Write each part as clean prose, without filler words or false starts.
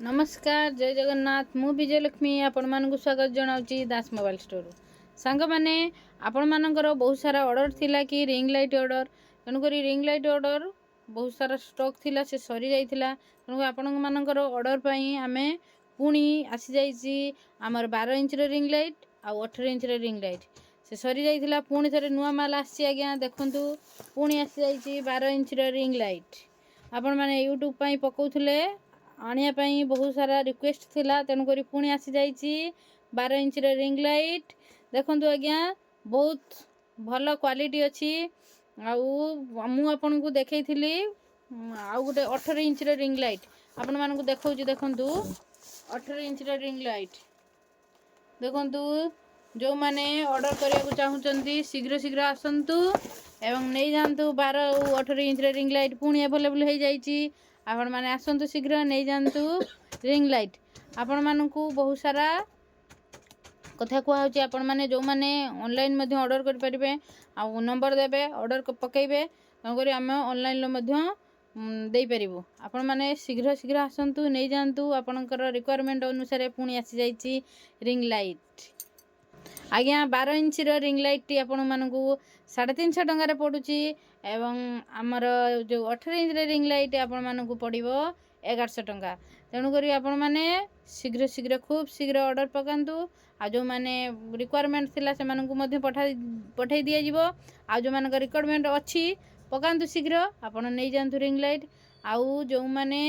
नमस्कार जय जगन्नाथ मु विजयलक्ष्मी आपण मानक स्वागत जनाऊँगी दास मोबाइल स्टोर सांग मैंने आपण मानकर बहुत सारा ऑर्डर थिला कि रिंग लाइट ऑर्डर तेणुक रिंग लाइट ऑर्डर बहुत सारा स्टॉक थिला से सरी जाइथिला तेणुक आपण मानकर ऑर्डर पई आमे पुणी आसी जाइछि आमर 12 इंच रिंग लाइट आ 18 इंच रिंग लाइट से सरी जाइथिला पुणी थरे नुआ माल आसी आज्ञा देखंतु पुणी आसी जाइछि 12 इंच रिंग लाइट आपण माने यूट्यूब पई पकाउथले आनिया पई बहुत सारा रिक्वेस्ट थिला तेणुक पुणी आसी जाइछि 12 इंच रिंग लाइट देखंतु आज्ञा बहुत भल क्वालिटी अच्छी मु आपन को देखैथिली आउ गोटे 18 इंच रिंग लाइट आपण मानकु देखौछि देखंतु 18 इंच रिंग लाइट देखंतु जो माने ऑर्डर करिया को चाहुचंती शीघ्र शीघ्र आसंतु एवं नै जानतु 12 और 18 इंच रिंग लाइट पुणी अवेलेबल हो जाइछि आपण माने आसंतु शीघ्र नै जानतु रिंग लाइट आपण मानकु बहुत सारा कथा कुआ होछि आपण माने जो माने ऑनलाइन मध्ये ऑर्डर कर परिबे आ नंबर देबे ऑर्डर पकेइबे तंगरी हम ऑनलाइन लो मध्ये देई परिबो आपण माने शीघ्र शीघ्र आसंतु नै जानतु आपणकर रिक्वायरमेंट अनुसार पुणी आसी जाइछि रिंग लाइट आज्ञा 12 इंच रिंग लाइट टी आपण मानकु 350 टंका रे पडुची एवं आमर जो 18 इंच रिंग लाइट आपण मानकु पडिबो 1100 टंका तेणु करी आपण माने शीघ्र शीघ्र खूब शीघ्र ऑर्डर पकांतु आ जो माने रिक्वायरमेंट थिला से मानकु मध्ये पठाई दिया जिवो आ जो मानक रिक्वायरमेंट अछि पकांतु शीघ्र आपण नै जानतु रिंग लाइट आउ जो माने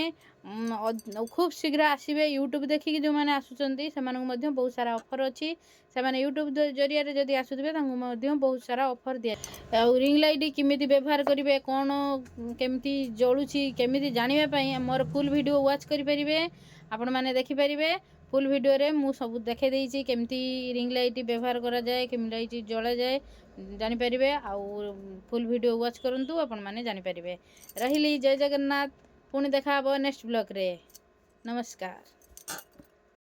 खूब शीघ्र आसीबे यूट्यूब देखि जो माने आसुचंती से मानकु मध्ये बहुत सारा ऑफर अछि से माने यूट्यूब जरिया रे जदी आसुतबे तांगु मध्ये बहुत सारा ऑफर दिया आउ रिंग लाइट केमिति व्यवहार करिवे कोन केमिति जळुची केमिति जानिबा पई मोर फुल वीडियो वॉच करि परिबे आपण माने देखि परिबे फुल वीडियो रे मु सब देखे देइची केमिति रिंग लाइट व्यवहार करा जाए केमिति लाइट जळे जाए जानि परिबे आउ फुल वीडियो वॉच करंतु आपण माने जानि परिबे रहिली जय जगन्नाथ पुणी देखा नेक्स्ट ब्लॉग रे नमस्कार।